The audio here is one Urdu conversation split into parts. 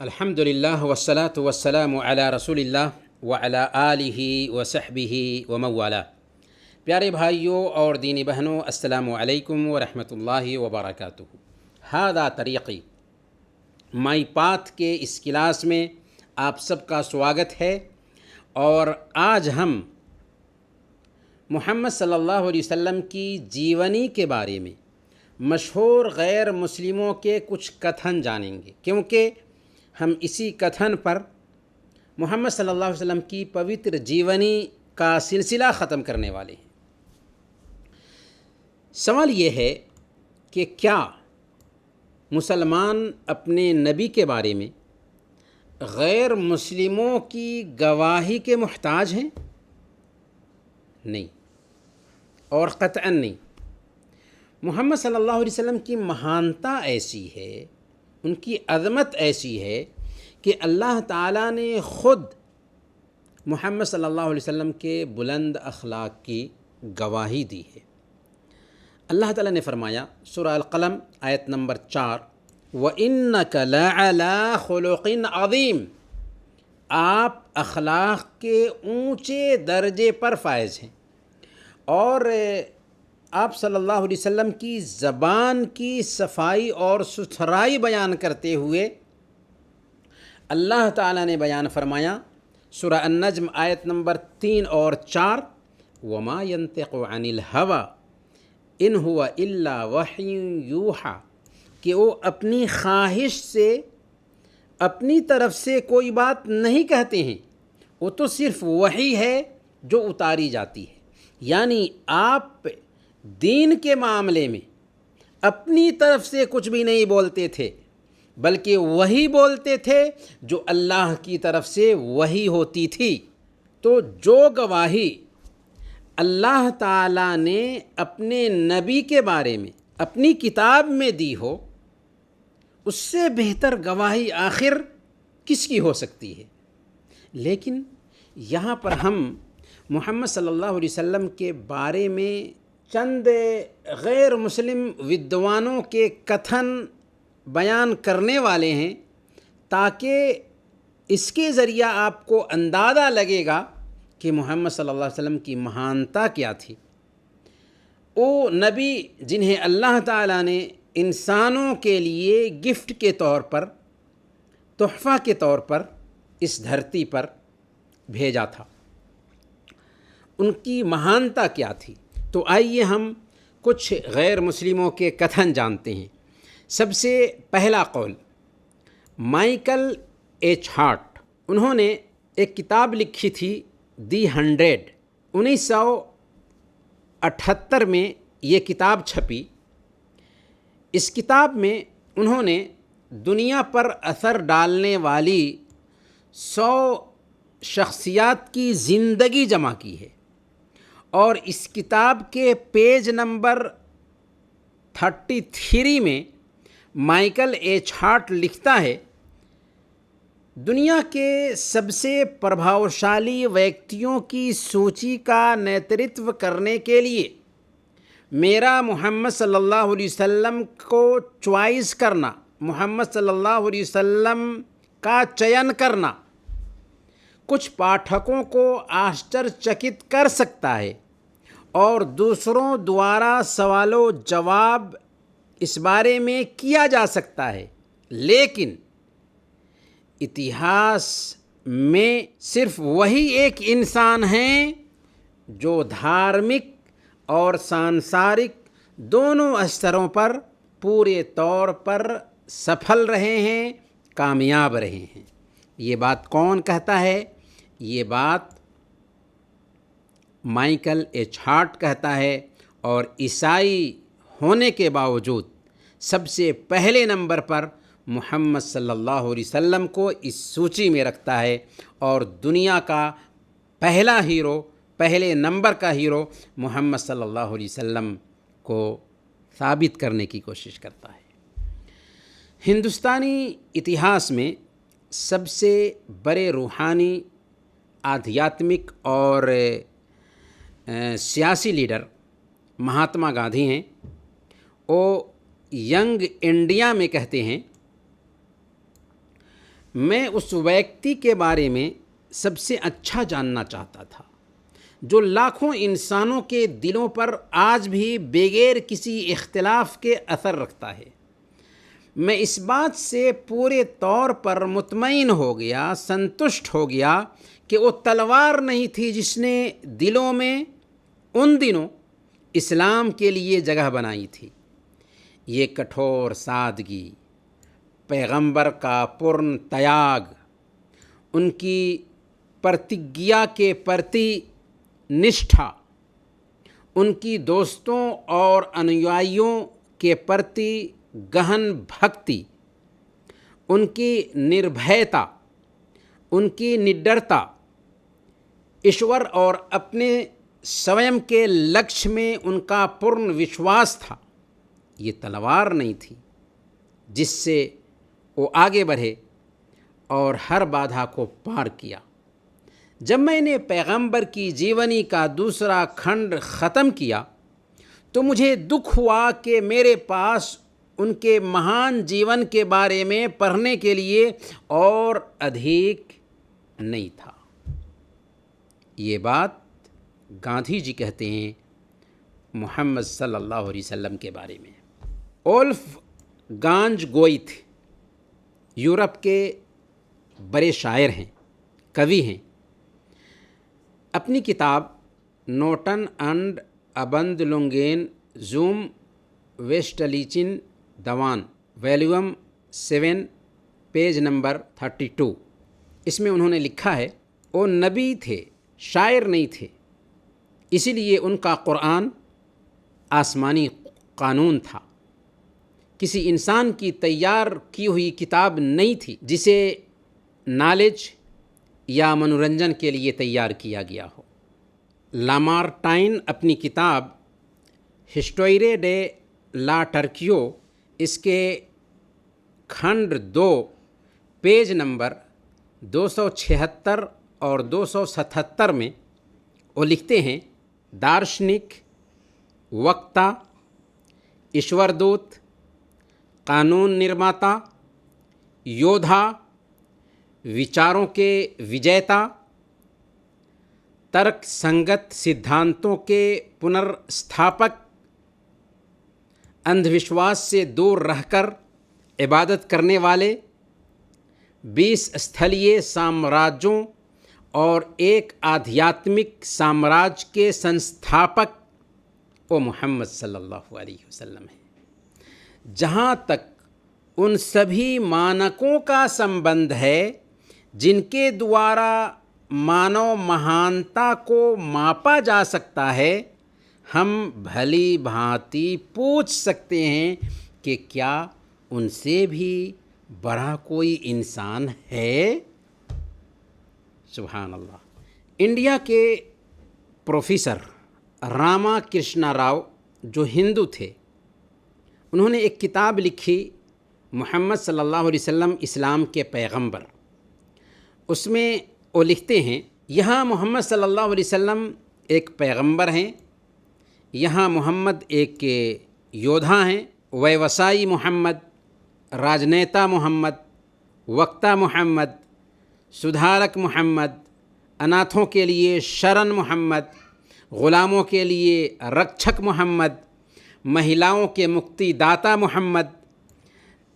الحمدللہ والصلاة والسلام علی رسول اللہ وعلی آلہ وصحبہ ومن والہ۔ پیارے بھائیوں اور دینی بہنوں، السلام علیکم ورحمۃ اللہ وبرکاتہ۔ ھذا طریقی، مائی پاتھ کے اس کلاس میں آپ سب کا سواگت ہے، اور آج ہم محمد صلی اللہ علیہ وسلم کی جیونی کے بارے میں مشہور غیر مسلموں کے کچھ کتھن جانیں گے، کیونکہ ہم اسی کتھن پر محمد صلی اللہ علیہ وسلم کی پوتر جیونی کا سلسلہ ختم کرنے والے ہیں۔ سوال یہ ہے کہ کیا مسلمان اپنے نبی کے بارے میں غیر مسلموں کی گواہی کے محتاج ہیں؟ نہیں، اور قطعاً نہیں۔ محمد صلی اللہ علیہ وسلم کی مہانتا ایسی ہے، ان کی عظمت ایسی ہے کہ اللہ تعالیٰ نے خود محمد صلی اللہ علیہ وسلم کے بلند اخلاق کی گواہی دی ہے۔ اللہ تعالیٰ نے فرمایا سورہ القلم آیت نمبر 4، وَإِنَّكَ لَعَلَىٰ خُلُقٍ عَظِيمٍ، آپ اخلاق کے اونچے درجے پر فائز ہیں۔ اور آپ صلی اللہ علیہ وسلم کی زبان کی صفائی اور ستھرائی بیان کرتے ہوئے اللہ تعالیٰ نے بیان فرمایا سورہ النجم آیت نمبر 3 اور 4، وَمَا يَنطِقُ عَنِ الْهَوَىٰ إِنْ هُوَ إِلَّا وَحْيٌ يُوحَىٰ، کہ وہ اپنی خواہش سے اپنی طرف سے کوئی بات نہیں کہتے ہیں، وہ تو صرف وحی ہے جو اتاری جاتی ہے۔ یعنی آپ دین کے معاملے میں اپنی طرف سے کچھ بھی نہیں بولتے تھے، بلکہ وہی بولتے تھے جو اللہ کی طرف سے وحی ہوتی تھی۔ تو جو گواہی اللہ تعالیٰ نے اپنے نبی کے بارے میں اپنی کتاب میں دی ہو، اس سے بہتر گواہی آخر کس کی ہو سکتی ہے؟ لیکن یہاں پر ہم محمد صلی اللہ علیہ وسلم کے بارے میں چند غیر مسلم ودوانوں کے کتھن بیان کرنے والے ہیں، تاکہ اس کے ذریعہ آپ کو اندازہ لگے گا کہ محمد صلی اللہ علیہ وسلم کی مہانتا کیا تھی۔ وہ نبی جنہیں اللہ تعالیٰ نے انسانوں کے لیے گفٹ کے طور پر، تحفہ کے طور پر اس دھرتی پر بھیجا تھا، ان کی مہانتا کیا تھی۔ تو آئیے ہم کچھ غیر مسلموں کے کتھن جانتے ہیں۔ سب سے پہلا قول مائیکل ایچ ہارٹ، انہوں نے ایک کتاب لکھی تھی دی 100، 1978 میں یہ کتاب چھپی۔ اس کتاب میں انہوں نے دنیا پر اثر ڈالنے والی 100 شخصیات کی زندگی جمع کی ہے، اور اس کتاب کے پیج نمبر 33 میں مائیکل ایچ ہارٹ لکھتا ہے، دنیا کے سب سے پربھاوشالی ویکتیوں کی سوچی کا نیترتو کرنے کے لیے میرا محمد صلی اللہ علیہ وسلم کو چوائس کرنا، محمد صلی اللہ علیہ وسلم کا چین کرنا کچھ پاٹھکوں کو آشچرچکت کر سکتا ہے، اور دوسروں دوارا سوال و جواب اس بارے میں کیا جا سکتا ہے، لیکن اتہاس میں صرف وہی ایک انسان ہیں جو دھارمک اور سانسارک دونوں استروں پر پورے طور پر سفل رہے ہیں، کامیاب رہے ہیں۔ یہ بات کون کہتا ہے؟ یہ بات مائیکل ایچ ہارٹ کہتا ہے، اور عیسائی ہونے کے باوجود سب سے پہلے نمبر پر محمد صلی اللہ علیہ وسلم کو اس سوچی میں رکھتا ہے، اور دنیا کا پہلا ہیرو، پہلے نمبر کا ہیرو محمد صلی اللہ علیہ وسلم کو ثابت کرنے کی کوشش کرتا ہے۔ ہندوستانی اتہاس میں سب سے بڑے روحانی، آدھیاتمک اور سیاسی لیڈر مہاتما گاندھی ہیں۔ وہ ینگ انڈیا میں کہتے ہیں، میں اس ویکتی کے بارے میں سب سے اچھا جاننا چاہتا تھا جو لاکھوں انسانوں کے دلوں پر آج بھی بغیر کسی اختلاف کے اثر رکھتا ہے۔ میں اس بات سے پورے طور پر مطمئن ہو گیا، سنتشٹ ہو گیا کہ وہ تلوار نہیں تھی جس نے دلوں میں ان دنوں اسلام کے لیے جگہ بنائی تھی۔ یہ کٹھور سادگی، پیغمبر کا پرن تیاگ، ان کی پرتگیا کے پرتی نشٹھا، ان کی دوستوں اور انویائیوں کے پرتی گہن بھکتی، ان کی نربھیتا، ان کی نڈرتا، ایشور اور اپنے سویم کے لکش میں ان کا پورن وشواس تھا۔ یہ تلوار نہیں تھی جس سے وہ آگے بڑھے اور ہر بادھا کو پار کیا۔ جب میں نے پیغمبر کی جیونی کا دوسرا کھنڈ ختم کیا تو مجھے دکھ ہوا کہ میرے پاس ان کے مہان جیون کے بارے میں پڑھنے کے لیے اور ادھیک نہیں تھا۔ یہ بات گاندھی جی کہتے ہیں محمد صلی اللہ علیہ وسلم کے بارے میں۔ اولف گانج گوئتھ یورپ کے بڑے شاعر ہیں، کوی ہیں۔ اپنی کتاب نوٹن اینڈ ابند لونگین زوم ویسٹلیچن دوان ویلیوم 7 پیج نمبر 32، اس میں انہوں نے لکھا ہے وہ نبی تھے، شاعر نہیں تھے، اسی لیے ان کا قرآن آسمانی قانون تھا، کسی انسان کی تیار کی ہوئی کتاب نہیں تھی جسے نالج یا منورنجن کے لیے تیار کیا گیا ہو۔ لامارٹائن اپنی کتاب ہسٹوئرے ڈے لا ٹرکیو اس کے کھنڈ 2 پیج نمبر 276 اور 277 میں وہ لکھتے ہیں دارشنک، وکتا، ایشور دوت، قانون نرماتا، یودھا، وچاروں کے وجیتا، ترک سنگت سدھانتوں کے پنرستھاپک، اندھ وشواس سے دور رہ کر عبادت کرنے والے، 20 استھلیے سامراجوں اور ایک آدھیاتمک سامراج کے سنستھاپک وہ محمد صلی اللہ علیہ وسلم ہیں۔ جہاں تک ان سبھی مانکوں کا سمبندھ ہے جن کے دوارا مانو مہانتا کو ماپا جا سکتا ہے، ہم بھلی بھانتی پوچھ سکتے ہیں کہ کیا ان سے بھی بڑا کوئی انسان ہے؟ سبحان اللہ۔ انڈیا کے پروفیسر راما کرشنا راؤ جو ہندو تھے، انہوں نے ایک کتاب لکھی محمد صلی اللہ علیہ وسلم اسلام کے پیغمبر۔ اس میں وہ لکھتے ہیں یہاں محمد صلی اللہ علیہ وسلم ایک پیغمبر ہیں، یہاں محمد ایک یودھا ہیں، ویوسائی محمد، راجنیتا محمد، وکتا محمد، سدھارک محمد، اناتھوں کے لیے شرن محمد، غلاموں کے لیے رکچھک محمد، مہیلاؤں کے مکتی داتا محمد،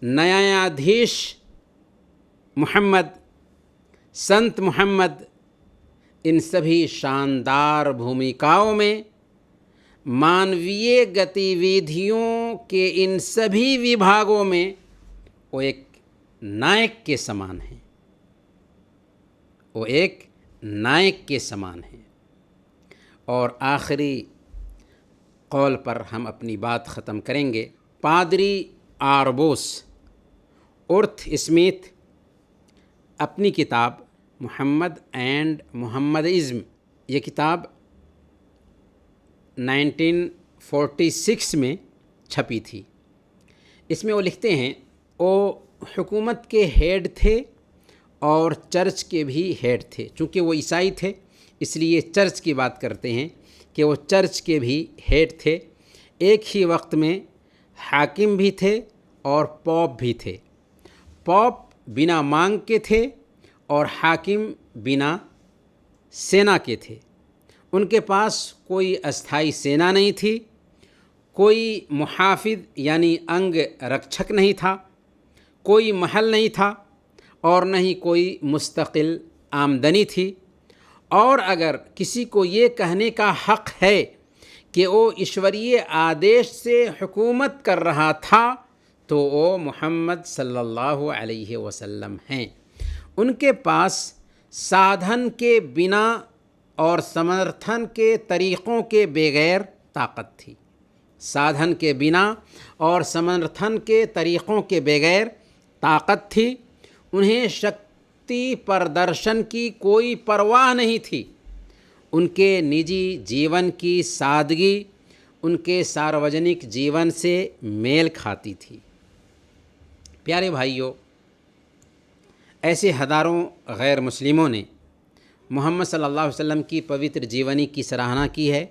نیایادھیش محمد، سنت محمد۔ ان سبھی شاندار بھومکاؤں میں مانویہ گتی ویدھیوں کے ان سبھی وبھاگوں میں وہ ایک نائک کے سمان ہیں، وہ ایک نائک کے سمان ہیں۔ اور آخری قول پر ہم اپنی بات ختم کریں گے۔ پادری آربوس ارتھ اسمیتھ اپنی کتاب محمد اینڈ محمدازم، یہ کتاب 1946 میں چھپی تھی، اس میں وہ لکھتے ہیں وہ حکومت کے ہیڈ تھے اور چرچ کے بھی ہیڈ تھے۔ چونکہ وہ عیسائی تھے اس لیے چرچ کی بات کرتے ہیں کہ وہ چرچ کے بھی ہیڈ تھے، ایک ہی وقت میں حاکم بھی تھے اور پوپ بھی تھے۔ پوپ بنا مانگ کے تھے اور حاکم بنا سینا کے تھے۔ ان کے پاس کوئی استھائی سینا نہیں تھی، کوئی محافظ یعنی انگ رکشک نہیں تھا، کوئی محل نہیں تھا اور نہ ہی کوئی مستقل آمدنی تھی۔ اور اگر کسی کو یہ کہنے کا حق ہے کہ وہ ایشوریہ آدیش سے حکومت کر رہا تھا تو وہ محمد صلی اللہ علیہ وسلم ہیں۔ ان کے پاس سادھن کے بنا اور سمرتھن کے طریقوں کے بغیر طاقت تھی، سادھن کے بنا اور سمرتھن کے طریقوں کے بغیر طاقت تھی۔ انہیں شکتی پردرشن کی کوئی پرواہ نہیں تھی۔ ان کے نجی جیون کی سادگی ان کے ساروجنک جیون سے میل کھاتی تھی۔ پیارے بھائیوں، ایسے ہزاروں غیر مسلموں نے محمد صلی اللہ علیہ وسلم کی پوتر جیونی کی سراہنا کی ہے،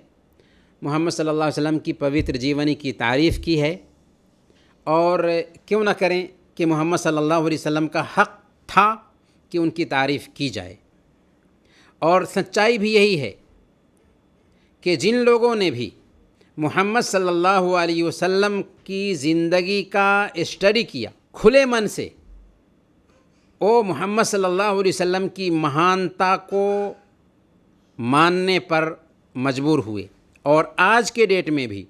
محمد صلی اللہ علیہ وسلم کی پوتر جیونی کی تعریف کی ہے، اور کیوں نہ کریں کہ محمد صلی اللہ علیہ وسلم کا حق تھا کہ ان کی تعریف کی جائے۔ اور سچائی بھی یہی ہے کہ جن لوگوں نے بھی محمد صلی اللہ علیہ وسلم کی زندگی کا اسٹڈی کیا کھلے من سے، وہ محمد صلی اللہ علیہ وسلم کی مہانتا کو ماننے پر مجبور ہوئے۔ اور آج کے ڈیٹ میں بھی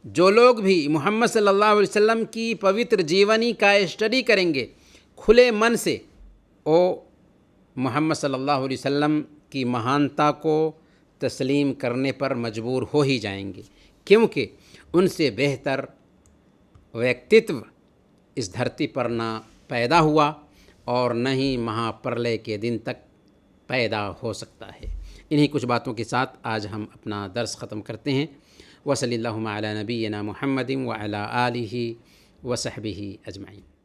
جو لوگ بھی محمد صلی اللہ علیہ وسلم کی پوتر جیونی کا اسٹڈی کریں گے کھلے من سے، وہ محمد صلی اللہ علیہ وسلم کی مہانتا کو تسلیم کرنے پر مجبور ہو ہی جائیں گے، کیونکہ ان سے بہتر ویکتتو اس دھرتی پر نہ پیدا ہوا اور نہ ہی مہا پرلے کے دن تک پیدا ہو سکتا ہے۔ انہی کچھ باتوں کے ساتھ آج ہم اپنا درس ختم کرتے ہیں۔ وصلی اللہ علی نبینا محمد وعلی آلہ وصحبہ اجمعین۔